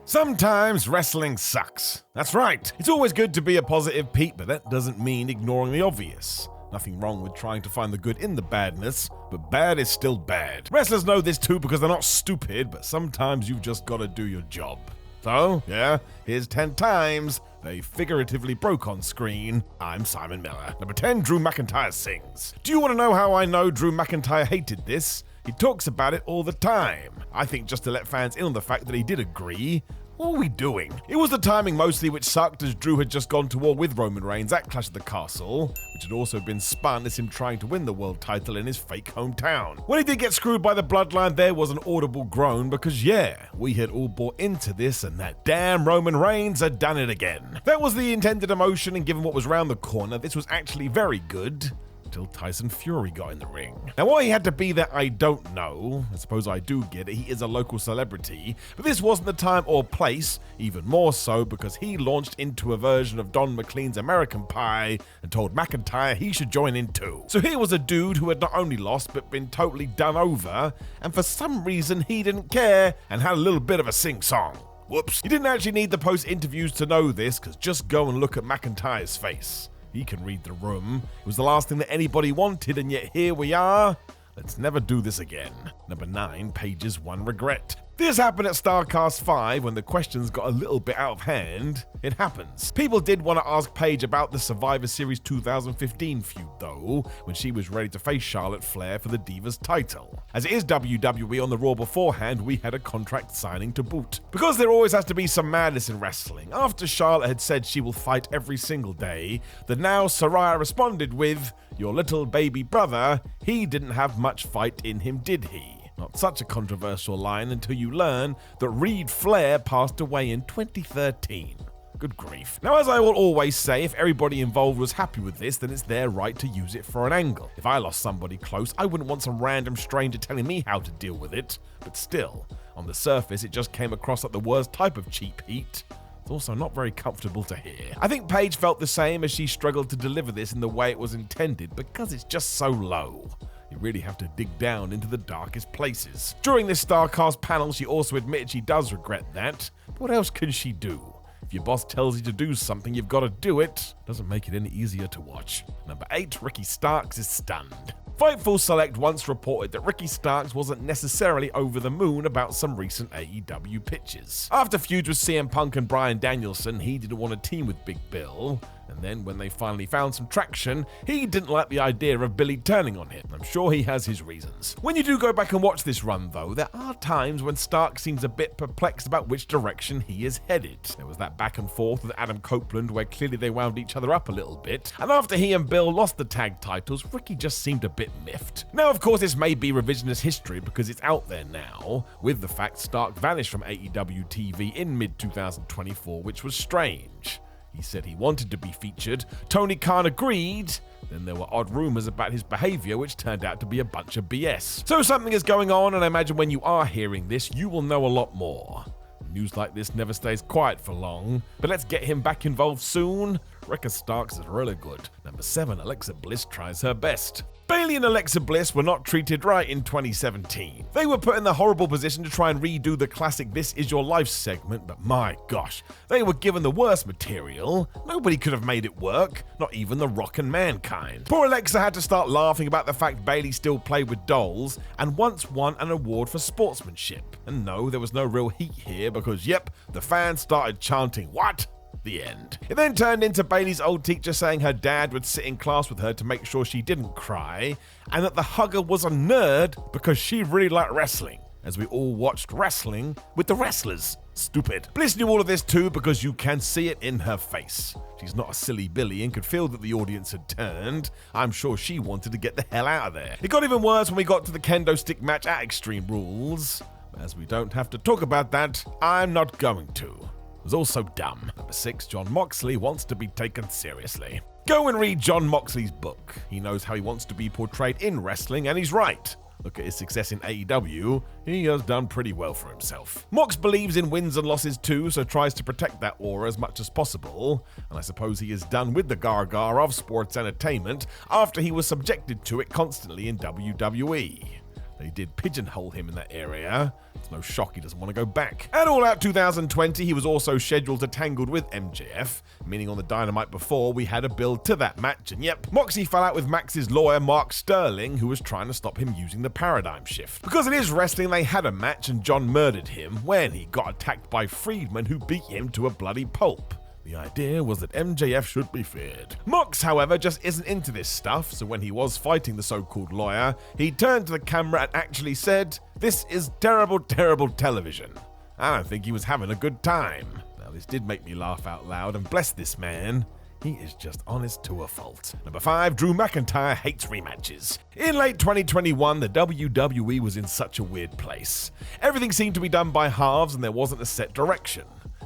Sometimes wrestling sucks. That's right. It's always good to be a positive Pete, but that doesn't mean ignoring the obvious. Nothing wrong with trying to find the good in the badness, but bad is still bad. Wrestlers know this too because they're not stupid, but sometimes you've just got to do your job. So, yeah, here's 10 times they figuratively broke on screen. I'm Simon Miller. Number 10, Drew McIntyre sings. Do you want to know how I know Drew McIntyre hated this? He talks about it all the time. I think just to let fans in on the fact that he did agree. What were we doing? It was the timing mostly which sucked, as Drew had just gone to war with Roman Reigns at Clash of the Castle, which had also been spun as him trying to win the world title in his fake hometown. When he did get screwed by the bloodline, there was an audible groan because we had all bought into this and that damn Roman Reigns had done it again. That was the intended emotion, and given what was round the corner, this was actually very good. Until Tyson Fury got in the ring. Now, why he had to be there, I don't know. I suppose I do get it. He is a local celebrity. But this wasn't the time or place, even more so because he launched into a version of Don McLean's American Pie and told McIntyre he should join in too. So here was a dude who had not only lost, but been totally done over, and for some reason he didn't care and had a little bit of a sing-song. Whoops. You didn't actually need the post-interviews to know this, because just go and look at McIntyre's face. He can read the room. It was the last thing that anybody wanted, and yet here we are. Let's never do this again. Number 9, Paige's one regret. This happened at StarCast 5 when the questions got a little bit out of hand. It happens. People did want to ask Paige about the Survivor Series 2015 feud though, when she was ready to face Charlotte Flair for the Divas title. As it is WWE on the Raw beforehand, we had a contract signing to boot. Because there always has to be some madness in wrestling, after Charlotte had said she will fight every single day, the now Saraya responded with, "Your little baby brother, he didn't have much fight in him, did he?" Not such a controversial line until you learn that Reed Flair passed away in 2013. Good grief. Now, as I will always say, if everybody involved was happy with this, then it's their right to use it for an angle. If I lost somebody close, I wouldn't want some random stranger telling me how to deal with it. But still, on the surface, it just came across like the worst type of cheap heat. It's also not very comfortable to hear. I think Paige felt the same as she struggled to deliver this in the way it was intended because it's just so low. You really have to dig down into the darkest places. During this StarCast panel, she also admitted she does regret that. But what else can she do? If your boss tells you to do something, you've got to do it. Doesn't make it any easier to watch. Number 8, Ricky Starks is stunned. Fightful Select once reported that Ricky Starks wasn't necessarily over the moon about some recent AEW pitches. After feuds with CM Punk and Bryan Danielson, he didn't want to team with Big Bill. And then when they finally found some traction, he didn't like the idea of Billy turning on him. I'm sure he has his reasons. When you do go back and watch this run though, there are times when Stark seems a bit perplexed about which direction he is headed. There was that back and forth with Adam Copeland where clearly they wound each other up a little bit. And after he and Bill lost the tag titles, Ricky just seemed a bit miffed. Now of course this may be revisionist history because it's out there now, with the fact Stark vanished from AEW TV in mid-2024, which was strange. He said he wanted to be featured, Tony Khan agreed, then there were odd rumors about his behavior which turned out to be a bunch of BS. So something is going on, and I imagine when you are hearing this, you will know a lot more. News like this never stays quiet for long, but let's get him back involved soon. Ricky Starks is really good. Number 7, Alexa Bliss tries her best. Bayley and Alexa Bliss were not treated right in 2017. They were put in the horrible position to try and redo the classic This Is Your Life segment, but my gosh, they were given the worst material. Nobody could have made it work, not even The Rock and Mankind. Poor Alexa had to start laughing about the fact Bayley still played with dolls and once won an award for sportsmanship. And no, there was no real heat here because, the fans started chanting, "What?" The end. It then turned into Bayley's old teacher saying her dad would sit in class with her to make sure she didn't cry, and that the hugger was a nerd because she really liked wrestling, as we all watched wrestling with the wrestlers. Stupid. Bliss knew all of this too because you can see it in her face. She's not a silly Billy and could feel that the audience had turned. I'm sure she wanted to get the hell out of there. It got even worse when we got to the kendo stick match at Extreme Rules. As we don't have to talk about that, I'm not going to. Was also dumb. Number 6, Jon Moxley wants to be taken seriously. Go and read Jon Moxley's book. He knows how he wants to be portrayed in wrestling, and he's right. Look at his success in AEW, he has done pretty well for himself. Mox believes in wins and losses too, so tries to protect that aura as much as possible, and I suppose he is done with the gargar of sports entertainment after he was subjected to it constantly in WWE. They did pigeonhole him in that area. It's no shock he doesn't want to go back. At All Out 2020, he was also scheduled to tangle with MJF, meaning on the Dynamite before we had a build to that match, and yep, Moxie fell out with Max's lawyer Mark Sterling, who was trying to stop him using the paradigm shift. Because it is wrestling, they had a match and John murdered him when he got attacked by Friedman, who beat him to a bloody pulp. The idea was that MJF should be feared. Mox, however, just isn't into this stuff, so when he was fighting the so-called lawyer, he turned to the camera and actually said, "This is terrible, terrible television." I don't think he was having a good time. Now, this did make me laugh out loud, and bless this man, he is just honest to a fault. Number 5, Drew McIntyre hates rematches. In late 2021, the WWE was in such a weird place. Everything seemed to be done by halves and there wasn't a set direction.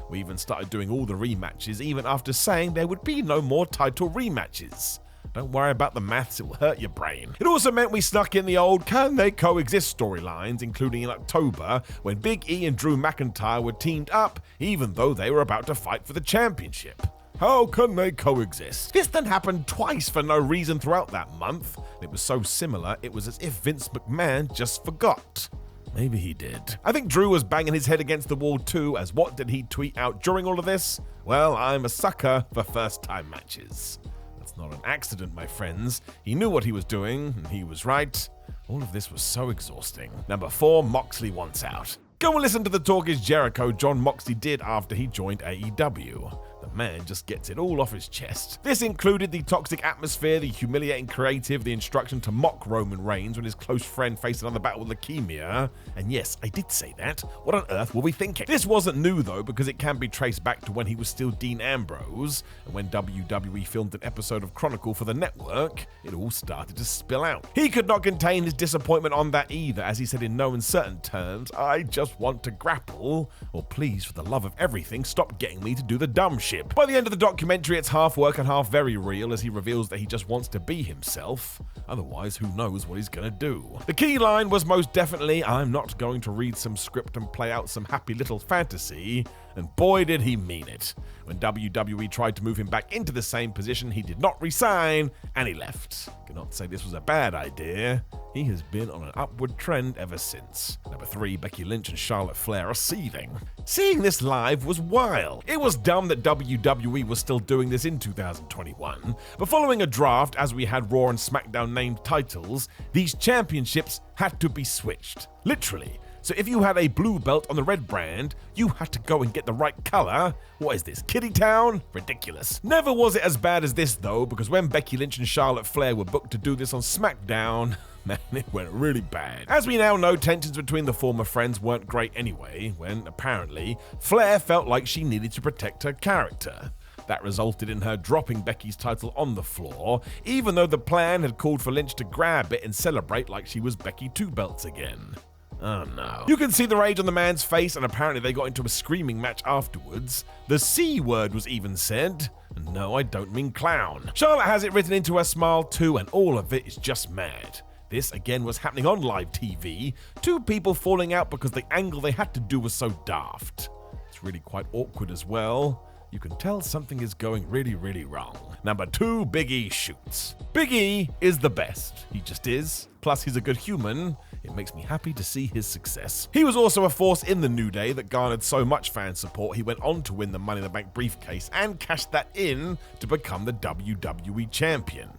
We even started doing all the rematches even after saying there would be no more title rematches. Don't worry about the maths, it will hurt your brain. It also meant we snuck in the old can they coexist storylines, including in October when Big E and Drew McIntyre were teamed up even though they were about to fight for the championship. How can they coexist? This then happened twice for no reason throughout that month. It was so similar, it was as if Vince McMahon just forgot. Maybe he did. I think Drew was banging his head against the wall too, as what did he tweet out during all of this? Well, I'm a sucker for first-time matches. That's not an accident, my friends. He knew what he was doing, and he was right. All of this was so exhausting. Number 4, Moxley wants out. Go and listen to the Talk is Jericho Jon Moxley did after he joined AEW. The man just gets it all off his chest. This included the toxic atmosphere, the humiliating creative, the instruction to mock Roman Reigns when his close friend faced another battle with leukemia. And yes, I did say that. What on earth were we thinking? This wasn't new though, because it can be traced back to when he was still Dean Ambrose, and when WWE filmed an episode of Chronicle for the network, it all started to spill out. He could not contain his disappointment on that either, as he said in no uncertain terms, "I just want to grapple, or please, for the love of everything, stop getting me to do the dumb shit." By the end of the documentary, it's half work and half very real, as he reveals that he just wants to be himself. Otherwise, who knows what he's gonna do. The key line was most definitely, "I'm not going to read some script and play out some happy little fantasy," and boy did he mean it. When WWE tried to move him back into the same position, he did not resign, and he left. Cannot say this was a bad idea. He has been on an upward trend ever since. Number 3, Becky Lynch and Charlotte Flair are seething. Seeing this live was wild. It was dumb that WWE was still doing this in 2021, but following a draft, as we had Raw and SmackDown named titles, these championships had to be switched. Literally. So if you had a blue belt on the red brand, you had to go and get the right color. What is this, Kitty Town? Ridiculous. Never was it as bad as this though, because when Becky Lynch and Charlotte Flair were booked to do this on SmackDown, man, it went really bad. As we now know, tensions between the former friends weren't great anyway, when apparently Flair felt like she needed to protect her character. That resulted in her dropping Becky's title on the floor, even though the plan had called for Lynch to grab it and celebrate like she was Becky 2 belts again. Oh no. You can see the rage on the man's face, and apparently they got into a screaming match afterwards. The C word was even said. And no, I don't mean clown. Charlotte has it written into her smile too, and all of it is just mad. This again was happening on live TV, 2 people falling out because the angle they had to do was so daft. It's really quite awkward as well. You can tell something is going really, really wrong. Number 2, Big E shoots. Big E is the best. He just is. Plus, he's a good human. It makes me happy to see his success. He was also a force in the New Day that garnered so much fan support, he went on to win the Money in the Bank briefcase and cashed that in to become the WWE Champion.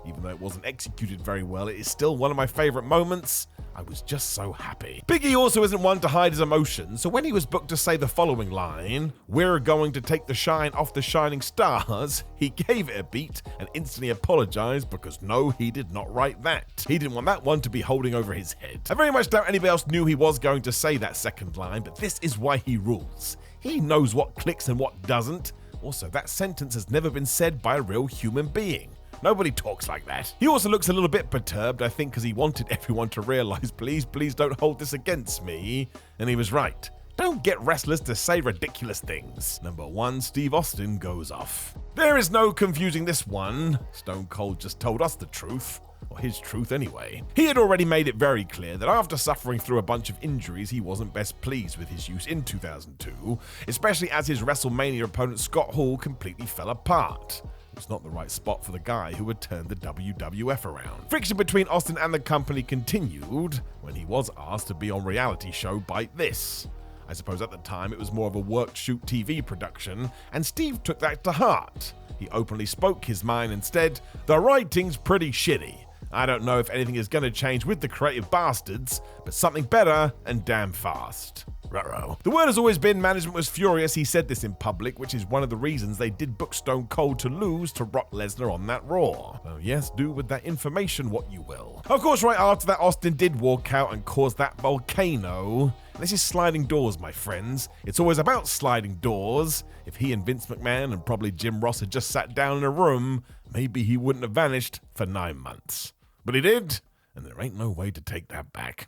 Even though it wasn't executed very well, it is still one of my favorite moments. I was just so happy. Big E also isn't one to hide his emotions, so when he was booked to say the following line, "We're going to take the shine off the shining stars," he gave it a beat and instantly apologized because no, he did not write that. He didn't want that one to be holding over his head. I very much doubt anybody else knew he was going to say that second line, but this is why he rules. He knows what clicks and what doesn't. Also, that sentence has never been said by a real human being. Nobody talks like that. He also looks a little bit perturbed, I think, because he wanted everyone to realize, please don't hold this against me. And he was right. Don't get wrestlers to say ridiculous things. Number 1, Steve Austin goes off. There is no confusing this one. Stone Cold just told us the truth. Or his truth anyway. He had already made it very clear that after suffering through a bunch of injuries, he wasn't best pleased with his use in 2002, especially as his WrestleMania opponent Scott Hall completely fell apart. It's not the right spot for the guy who had turned the WWF around. Friction between Austin and the company continued when he was asked to be on reality show Bite This. I suppose at the time it was more of a work-shoot TV production, and Steve took that to heart. He openly spoke his mind instead. The writing's pretty shitty. I don't know if anything is going to change with the creative bastards, but something better and damn fast. Ruh-roh. The word has always been management was furious. He said this in public, which is one of the reasons they did book Stone Cold to lose to Brock Lesnar on that Raw. So yes, do with that information what you will. Of course, right after that, Austin did walk out and cause that volcano. This is sliding doors, my friends. It's always about sliding doors. If he and Vince McMahon and probably Jim Ross had just sat down in a room, maybe he wouldn't have vanished for 9 months. But he did, and there ain't no way to take that back.